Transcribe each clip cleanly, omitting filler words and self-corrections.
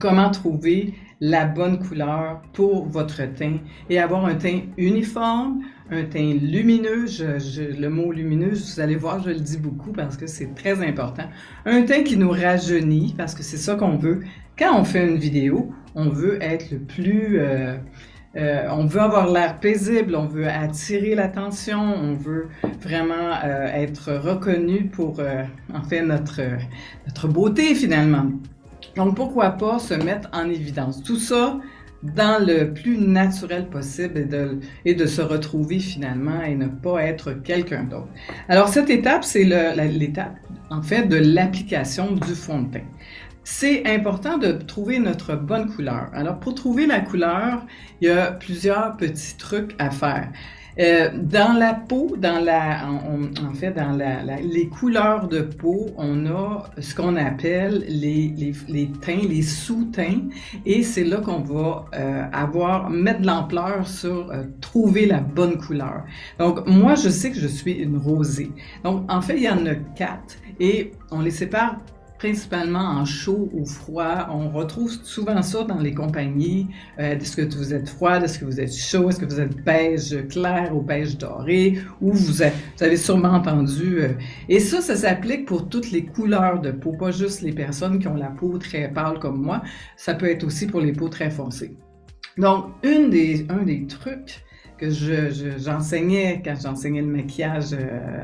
Comment trouver la bonne couleur pour votre teint et avoir un teint uniforme, un teint lumineux. Le mot lumineux, vous allez voir, je le dis beaucoup parce que c'est très important. Un teint qui nous rajeunit parce que c'est ça qu'on veut. Quand on fait une vidéo, on veut être le plus... on veut avoir l'air paisible, on veut attirer l'attention, on veut vraiment être reconnu pour, en fait, notre beauté finalement. Donc, pourquoi pas se mettre en évidence? Tout ça dans le plus naturel possible et de se retrouver finalement et ne pas être quelqu'un d'autre. Alors, cette étape, c'est l'étape, en fait, de l'application du fond de teint. C'est important de trouver notre bonne couleur. Alors, pour trouver la couleur, il y a plusieurs petits trucs à faire. Dans la peau, en fait, dans les couleurs de peau, on a ce qu'on appelle les teints, les sous-teints, et c'est là qu'on va mettre de l'ampleur sur trouver la bonne couleur. Donc, moi, je sais que je suis une rosée. Donc, en fait, il y en a 4, et on les sépare principalement en chaud ou froid. On retrouve souvent ça dans les compagnies. Est-ce que vous êtes froid? Est-ce que vous êtes chaud? Est-ce que vous êtes beige clair ou beige doré? Ou vous avez sûrement entendu. Et ça s'applique pour toutes les couleurs de peau, pas juste les personnes qui ont la peau très pâle comme moi. Ça peut être aussi pour les peaux très foncées. Donc, un des trucs que j'enseignais quand j'enseignais le maquillage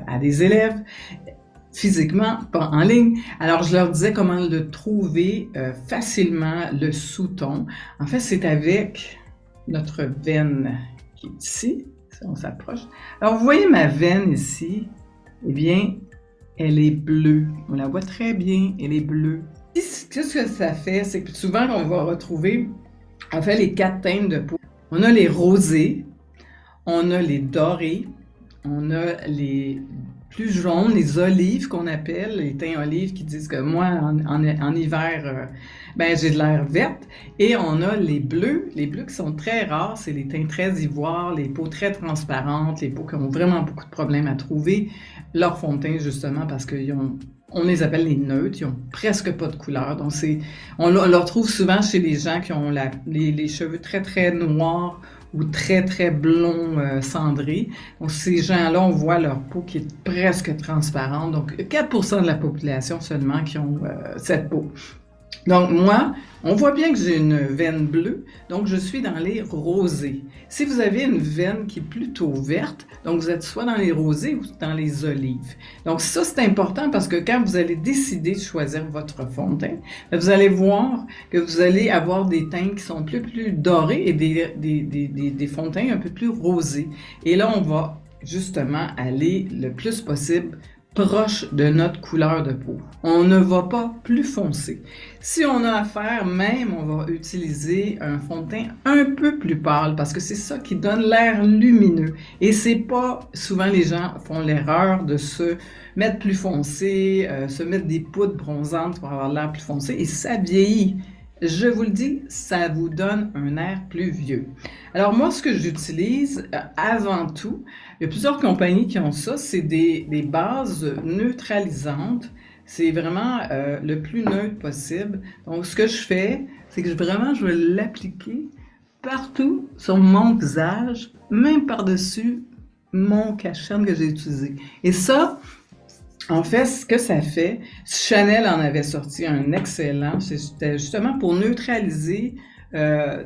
à des élèves, physiquement, pas en ligne. Alors, je leur disais comment le trouver facilement, le sous-ton. En fait, c'est avec notre veine qui est ici. On s'approche. Alors, vous voyez ma veine ici? Eh bien, elle est bleue. On la voit très bien, elle est bleue. Qu'est-ce que ça fait? C'est que souvent, on va retrouver, en fait, les 4 teintes de peau. On a les rosés, on a les dorés, on a les plus jaunes, les olives qu'on appelle, les teints olives qui disent que moi, en hiver, j'ai de l'air verte. Et on a les bleus qui sont très rares, c'est les teints très ivoires, les peaux très transparentes, les peaux qui ont vraiment beaucoup de problèmes à trouver leur fond de teint, justement, parce on les appelle les neutres, ils ont presque pas de couleur. Donc, on le retrouve souvent chez les gens qui ont les cheveux très, très noirs ou très, très blond cendré. Donc, ces gens-là, on voit leur peau qui est presque transparente. Donc, 4% de la population seulement qui ont cette peau. Donc, moi, on voit bien que j'ai une veine bleue, donc je suis dans les rosés. Si vous avez une veine qui est plutôt verte, donc vous êtes soit dans les rosés ou dans les olives. Donc ça, c'est important parce que quand vous allez décider de choisir votre fond de teint, vous allez voir que vous allez avoir des teints qui sont plus dorés et des fonds de teint un peu plus rosés. Et là, on va justement aller le plus possible proche de notre couleur de peau. On ne va pas plus foncé. Si on a affaire, même, on va utiliser un fond de teint un peu plus pâle parce que c'est ça qui donne l'air lumineux. Et c'est pas, souvent les gens font l'erreur de se mettre plus foncé, se mettre des poudres bronzantes pour avoir l'air plus foncé et ça vieillit. Je vous le dis, ça vous donne un air plus vieux. Alors moi, ce que j'utilise avant tout, il y a plusieurs compagnies qui ont ça, c'est des bases neutralisantes. C'est vraiment le plus neutre possible. Donc ce que je fais, c'est que je vais l'appliquer partout sur mon visage, même par-dessus mon cache-cerne que j'ai utilisé. Et ça, en fait, ce que ça fait, Chanel en avait sorti un excellent, c'était justement pour neutraliser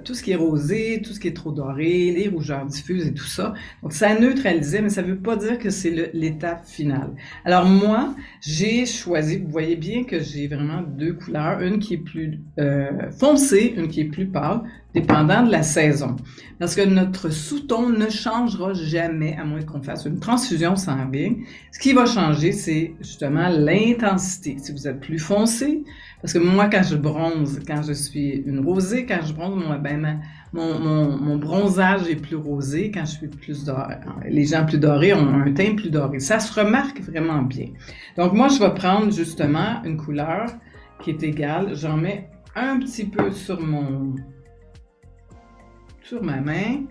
tout ce qui est rosé, tout ce qui est trop doré, les rougeurs diffuses et tout ça. Donc, ça neutralisait, mais ça ne veut pas dire que c'est l'étape finale. Alors, moi, j'ai choisi, vous voyez bien que j'ai vraiment 2 couleurs, une qui est plus foncée, une qui est plus pâle, dépendant de la saison. Parce que notre sous-ton ne changera jamais, à moins qu'on fasse une transfusion sanguine. Ce qui va changer, c'est justement l'intensité. Si vous êtes plus foncé, parce que moi, quand je bronze, quand je suis une rosée, quand je bronze, mon bronzage est plus rosé. Quand je suis plus doré, les gens plus dorés ont un teint plus doré. Ça se remarque vraiment bien. Donc moi, je vais prendre justement une couleur qui est égale. J'en mets un petit peu sur ma main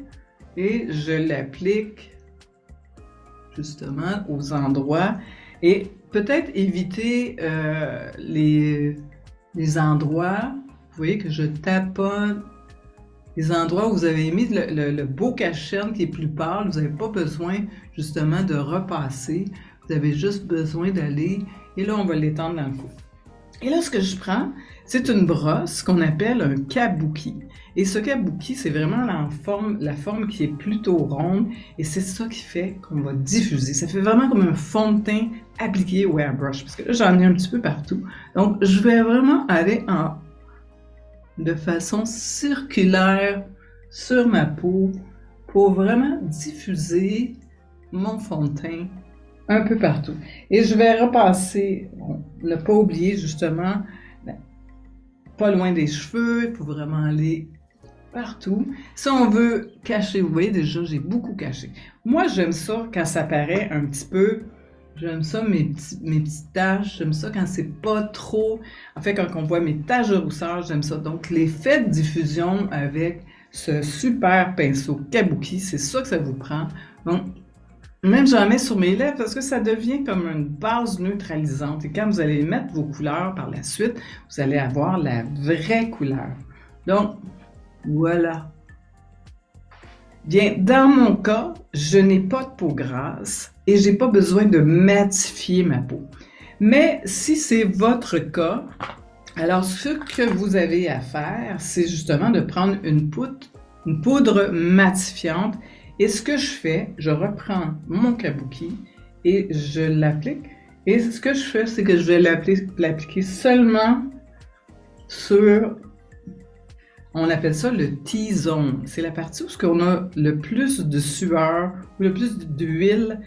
et je l'applique justement aux endroits et peut-être éviter les endroits, voyez que je taponne les endroits où vous avez mis le beau cache-cerne qui est plus pâle. Vous n'avez pas besoin justement de repasser. Vous avez juste besoin d'aller, et là on va l'étendre dans le cou. Et là, ce que je prends, c'est une brosse qu'on appelle un kabuki. Et ce kabuki, c'est vraiment la forme qui est plutôt ronde, et c'est ça qui fait qu'on va diffuser. Ça fait vraiment comme un fond de teint appliqué au airbrush, parce que là, j'en ai un petit peu partout. Donc, je vais vraiment aller de façon circulaire sur ma peau pour vraiment diffuser mon fond de teint un peu partout. Et je vais repasser, ne pas oublier justement, pas loin des cheveux, il faut vraiment aller partout. Si on veut cacher, vous voyez déjà, j'ai beaucoup caché. Moi, j'aime ça quand ça paraît un petit peu, j'aime ça mes petites taches, j'aime ça quand c'est pas trop, en fait, quand on voit mes taches de rousseur, j'aime ça. Donc, l'effet de diffusion avec ce super pinceau kabuki, c'est ça que ça vous prend. Donc, même j'en mets sur mes lèvres parce que ça devient comme une base neutralisante. Et quand vous allez mettre vos couleurs par la suite, vous allez avoir la vraie couleur. Donc, voilà. Bien, dans mon cas, je n'ai pas de peau grasse et j'ai pas besoin de matifier ma peau. Mais si c'est votre cas, alors ce que vous avez à faire, c'est justement de prendre une poudre matifiante. Et ce que je fais, je reprends mon kabuki et je l'applique. Et ce que je fais, c'est que je vais l'appliquer seulement sur, on appelle ça le T-zone. C'est la partie où on a le plus de sueur ou le plus d'huile.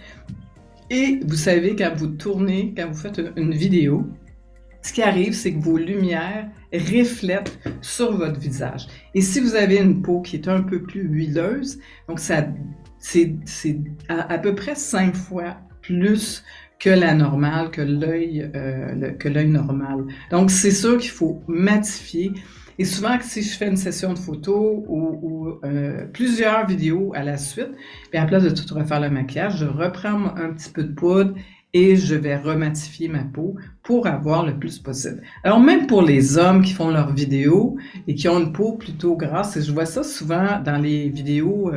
Et vous savez, quand vous tournez, quand vous faites une vidéo, ce qui arrive, c'est que vos lumières reflètent sur votre visage. Et si vous avez une peau qui est un peu plus huileuse, donc c'est à peu près 5 fois plus que la normale, que l'œil normal. Donc, c'est sûr qu'il faut matifier. Et souvent, si je fais une session de photos ou plusieurs vidéos à la suite, puis à la place de tout refaire le maquillage, je reprends un petit peu de poudre et je vais rematifier ma peau pour avoir le plus possible. Alors, même pour les hommes qui font leurs vidéos et qui ont une peau plutôt grasse, et je vois ça souvent dans les vidéos,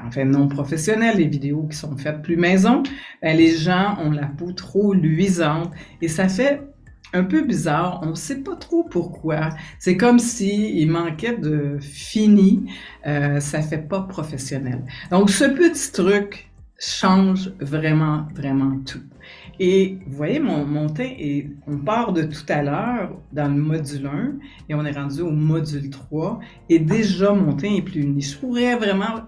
enfin non professionnelles, les vidéos qui sont faites plus maison, les gens ont la peau trop luisante et ça fait un peu bizarre, on ne sait pas trop pourquoi. C'est comme s'il manquait de fini, ça fait pas professionnel. Donc, ce petit truc change vraiment, vraiment tout. Et vous voyez, mon teint, on part de tout à l'heure dans le module 1 et on est rendu au module 3 et déjà mon teint est plus uni. Je pourrais vraiment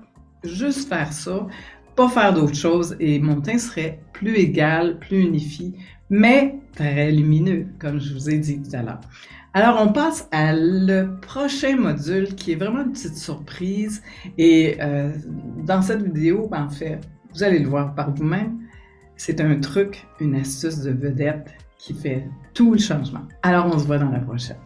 juste faire ça, pas faire d'autre chose et mon teint serait plus égal, plus unifié, mais très lumineux, comme je vous ai dit tout à l'heure. Alors, on passe à le prochain module qui est vraiment une petite surprise et dans cette vidéo, en fait, vous allez le voir par vous-même, c'est un truc, une astuce de vedette qui fait tout le changement. Alors, on se voit dans la prochaine.